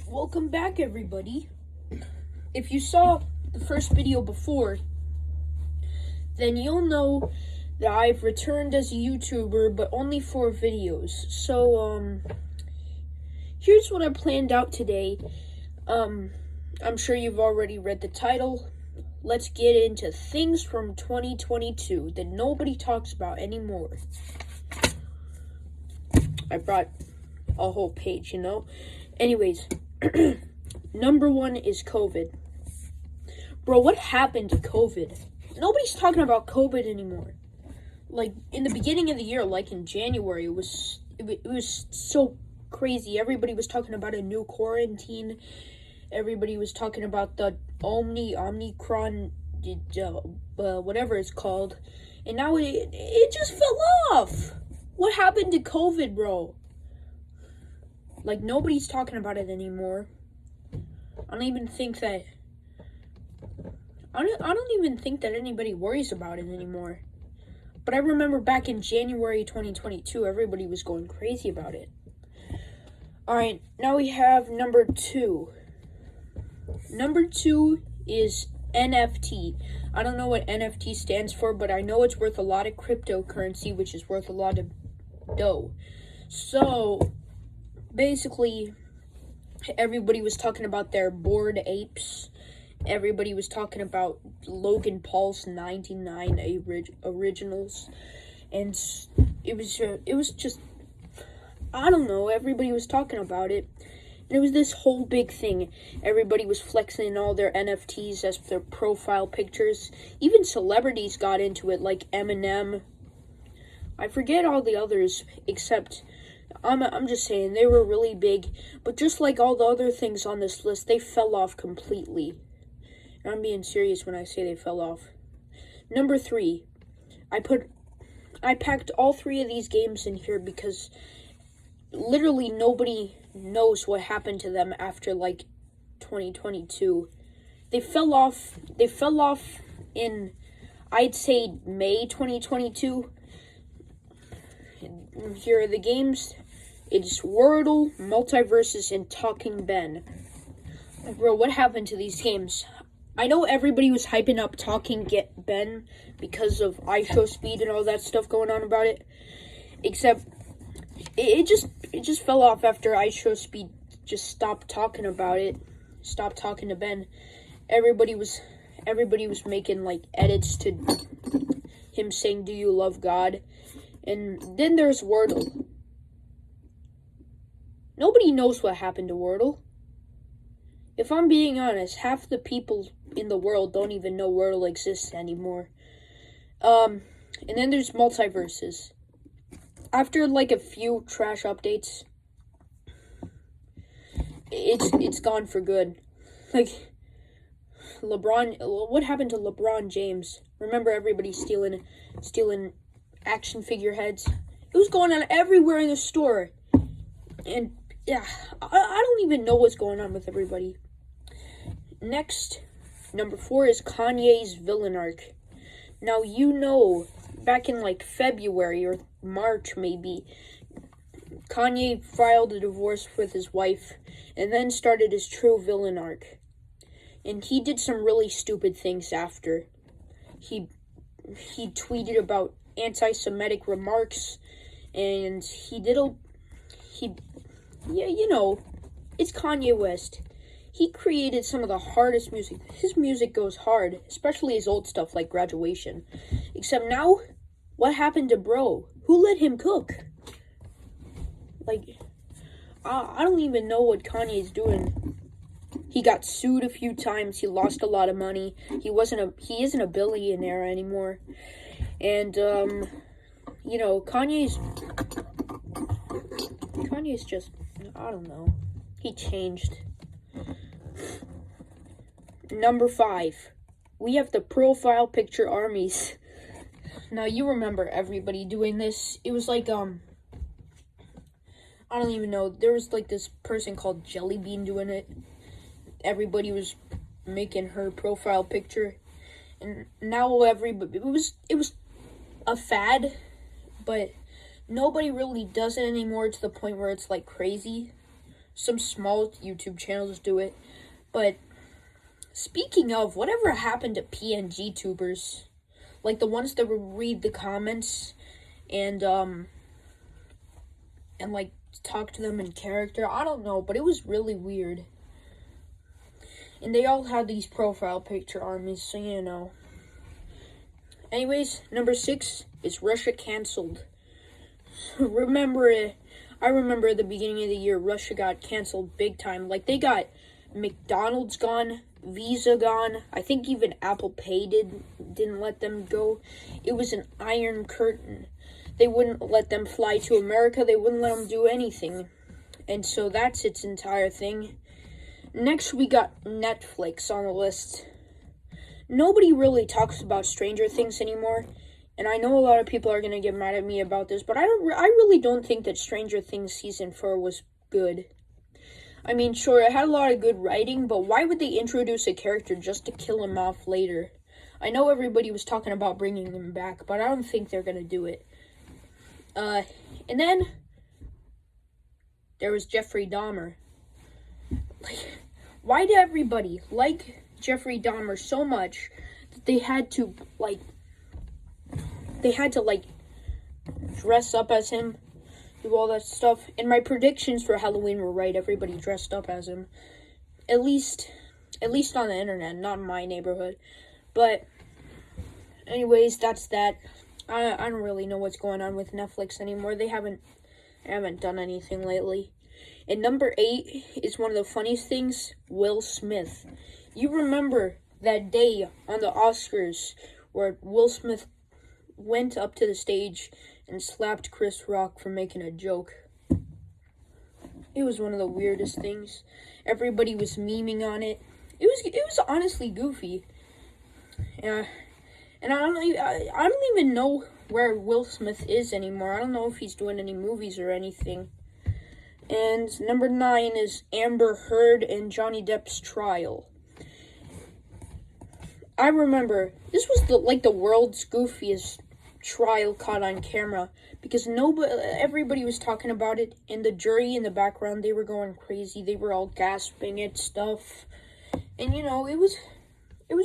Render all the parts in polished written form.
Welcome back, everybody. If you saw the first video before, then you'll know that I've returned as a YouTuber, but only for videos. So, here's what I planned out today. I'm sure you've already read the title. Let's get into things from 2022 that nobody talks about anymore. I brought a whole page, Anyways, number one is COVID. Bro, what happened to COVID? Nobody's talking about COVID anymore. Like, in the beginning of the year, like in January, it was so crazy. Everybody was talking about a new quarantine. Everybody was talking about the Omicron, whatever it's called. And now it just fell off. What happened to COVID, bro? Like, nobody's talking about it anymore. I don't even think that anybody worries about it anymore. But I remember back in January 2022, everybody was going crazy about it. Alright, now we have number two. Number two is NFT. I don't know what NFT stands for, but I know it's worth a lot of cryptocurrency, which is worth a lot of dough. So, basically, everybody was talking about their Bored Apes. Everybody was talking about Logan Paul's 99 originals. And it was just, I don't know, everybody was talking about it. And it was this whole big thing. Everybody was flexing all their NFTs as their profile pictures. Even celebrities got into it, like Eminem. I forget all the others, except I'm just saying, they were really big. But just like all the other things on this list, they fell off completely. And I'm being serious when I say they fell off. Number three, I packed all three of these games in here because literally nobody knows what happened to them after, like, 2022. They fell off in, I'd say, May 2022. Here are the games. It's Wordle, Multiverses, and Talking Ben. Bro, what happened to these games? I know everybody was hyping up Talking Ben because of IShowSpeed and all that stuff going on about it. Except, it just fell off after IShowSpeed just stopped talking about it. Stopped talking to Ben. Everybody was making, like, edits to him saying, "Do you love God?" And then there's Wordle. Nobody knows what happened to Wordle. If I'm being honest, half the people in the world don't even know Wordle exists anymore. And then there's Multiverses. After, like, a few trash updates, it's gone for good. Like, what happened to LeBron James? Remember everybody stealing action figure heads? It was going on everywhere in the store. And, yeah, I don't even know what's going on with everybody. Next, number four is Kanye's villain arc. Now, back in, like, February or March, maybe, Kanye filed a divorce with his wife and then started his true villain arc. And he did some really stupid things after. He tweeted about anti-Semitic remarks, and it's Kanye West. He created some of the hardest music. His music goes hard, especially his old stuff like Graduation. Except now, what happened to bro? Who let him cook? Like, I don't even know what Kanye's doing. He got sued a few times. He lost a lot of money. He isn't a billionaire anymore. And, Kanye's just, I don't know. He changed. Number five, we have the profile picture armies. Now, you remember everybody doing this. It was like, I don't even know. There was, like, this person called Jellybean doing it. Everybody was making her profile picture. And now everybody, it was a fad, but nobody really does it anymore to the point where it's, like, crazy. some small YouTube channels do it. But speaking of, whatever happened to PNG tubers? Like the ones that would read the comments and like talk to them in character. I don't know, but it was really weird. And they all had these profile picture armies, so you know. Anyways, number 6 is Russia canceled. I remember at the beginning of the year, Russia got canceled big time. Like, they got McDonald's gone, Visa gone. I think even Apple Pay didn't let them go. It was an iron curtain. They wouldn't let them fly to America. They wouldn't let them do anything. And so that's its entire thing. Next, we got Netflix on the list. Nobody really talks about Stranger Things anymore. And I know a lot of people are going to get mad at me about this, but I really don't think that Stranger Things Season 4 was good. I mean, sure, it had a lot of good writing, but why would they introduce a character just to kill him off later? I know everybody was talking about bringing him back, but I don't think they're going to do it. And then there was Jeffrey Dahmer. Like, why did everybody like Jeffrey Dahmer so much that they had to dress up as him, do all that stuff? And my predictions for Halloween were right. Everybody dressed up as him. At least on the internet, not in my neighborhood. But anyways, that's that. I don't really know what's going on with Netflix anymore. They haven't done anything lately. And number 8 is one of the funniest things, Will Smith. You remember that day on the Oscars where Will Smith went up to the stage and slapped Chris Rock for making a joke. It was one of the weirdest things. Everybody was memeing on it. It was honestly goofy. And I don't even know where Will Smith is anymore. I don't know if he's doing any movies or anything. And number 9 is Amber Heard and Johnny Depp's trial. I remember this was the world's goofiest trial caught on camera because everybody was talking about it, and the jury in the background, they were going crazy. They were all gasping at stuff, and you know, it was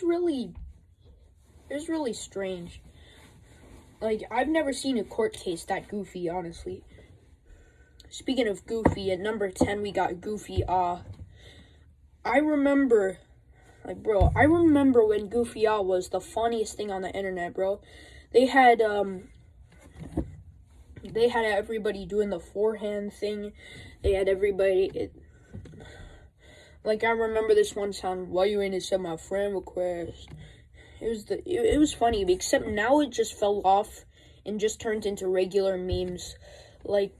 really strange. Like, I've never seen a court case that goofy, honestly. Speaking of goofy, at number 10 we got Goofy I remember when Goofy was the funniest thing on the internet, bro. They had everybody doing the forehand thing. They had everybody. I remember this one sound. Why you ain't accept my friend request? It was funny, except now it just fell off and just turned into regular memes. Like,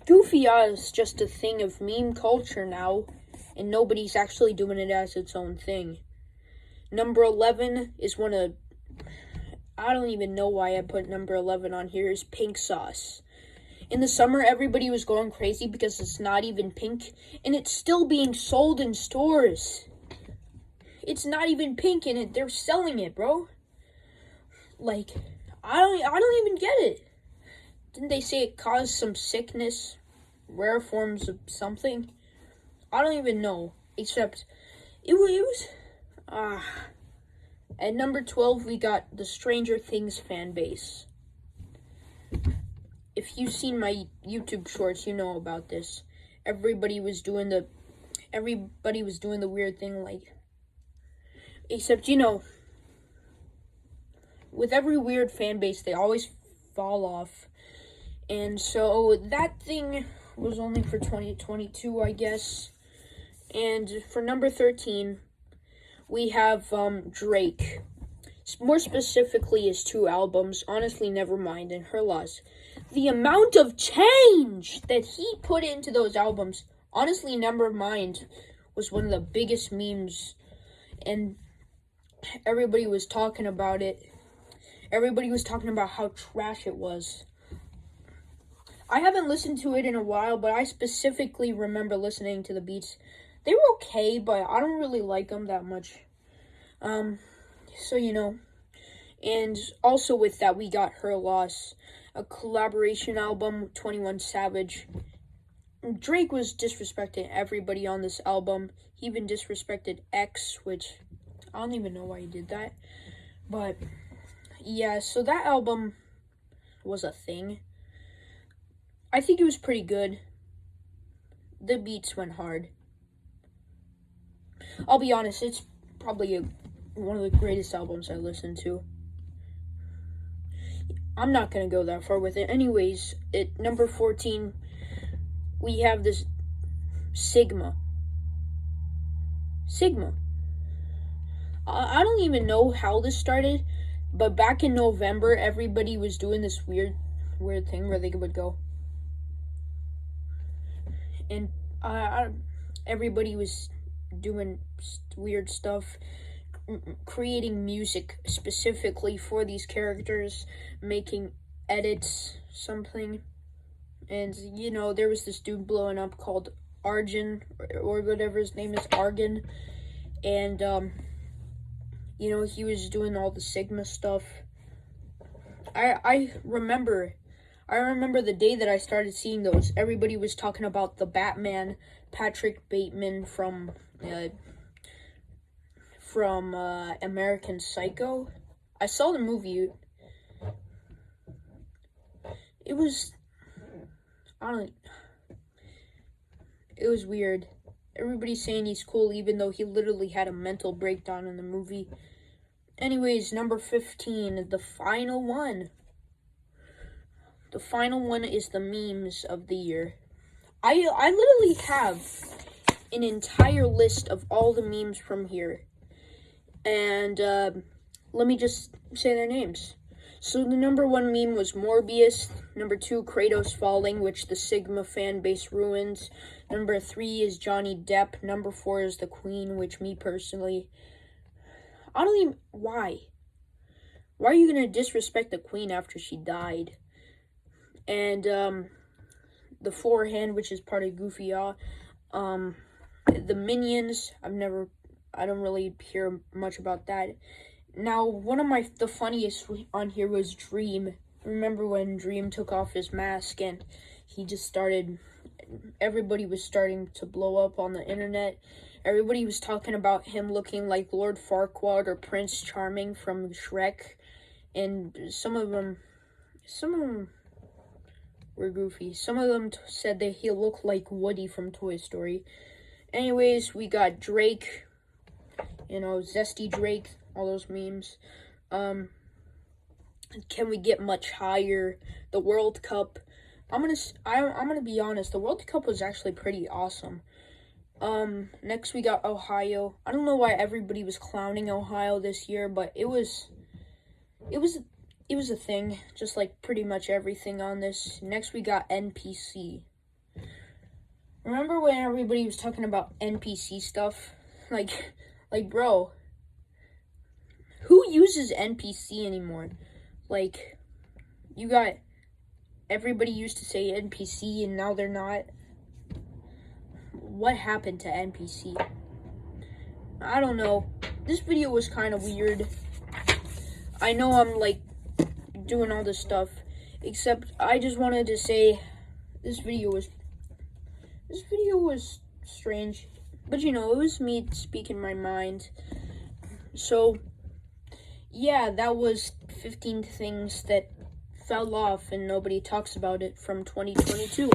Goofy is just a thing of meme culture now, and nobody's actually doing it as its own thing. Number 11 is I don't even know why I put number 11 on here, is Pink Sauce. In the summer, everybody was going crazy because it's not even pink, and it's still being sold in stores. It's not even pink, and they're selling it, bro. Like, I don't even get it. Didn't they say it caused some sickness? Rare forms of something? I don't even know. Except, it was at number 12, we got the Stranger Things fan base. If you've seen my YouTube shorts, you know about this. Everybody was doing the weird thing, like, except, you know, with every weird fan base, they always fall off. And so that thing was only for 2022, I guess. And for number 13, we have Drake. More specifically, his 2 albums, Honestly Nevermind and Her Loss. The amount of change that he put into those albums, Honestly Nevermind, was one of the biggest memes. And everybody was talking about it. Everybody was talking about how trash it was. I haven't listened to it in a while, but I specifically remember listening to the beats. They were okay, but I don't really like them that much. So, you know. And also with that, we got Her Loss, a collaboration album with 21 Savage. Drake was disrespecting everybody on this album. He even disrespected X, which I don't even know why he did that. But yeah, so that album was a thing. I think it was pretty good. The beats went hard. I'll be honest, it's probably one of the greatest albums I listened to. I'm not gonna go that far with it. Anyways, at number 14, we have this Sigma. I don't even know how this started, but back in November, everybody was doing this weird thing where they would go, and everybody was doing weird stuff, creating music specifically for these characters, making edits, something. And, you know, there was this dude blowing up called Argon, or whatever his name is, Argon. And, you know, he was doing all the Sigma stuff. I remember the day that I started seeing those. Everybody was talking about the Batman, Patrick Bateman from American Psycho. I saw the movie. It was weird. Everybody's saying he's cool even though he literally had a mental breakdown in the movie. Anyways, number 15, the final one. The final one is the memes of the year. I literally have an entire list of all the memes from here. And let me just say their names. So the number 1 meme was Morbius. Number 2, Kratos falling, which the Sigma fan base ruins. Number 3 is Johnny Depp. Number 4 is the Queen, which me personally, I don't even, why? Why are you going to disrespect the Queen after she died? And the Forehand, which is part of Goofy the Minions, I don't really hear much about that. Now, one of the funniest on here was Dream. Remember when Dream took off his mask and he just started, everybody was starting to blow up on the internet. Everybody was talking about him looking like Lord Farquaad or Prince Charming from Shrek. And some of them were goofy. Some of them said that he looked like Woody from Toy Story. Anyways, we got Drake, you know, Zesty Drake, all those memes. Can we get much higher? The World Cup. I'm gonna be honest. The World Cup was actually pretty awesome. Next we got Ohio. I don't know why everybody was clowning Ohio this year, but it was a thing, just like pretty much everything on this. Next we got NPC. Remember when everybody was talking about NPC stuff? Like bro, who uses NPC anymore? Like, you got, everybody used to say NPC and now they're not. What happened to NPC? I don't know. This video was kind of weird. I know I'm like doing all this stuff, except I just wanted to say this video was strange, but you know, it was me speaking my mind. So yeah, that was 15 things that fell off and nobody talks about it from 2022.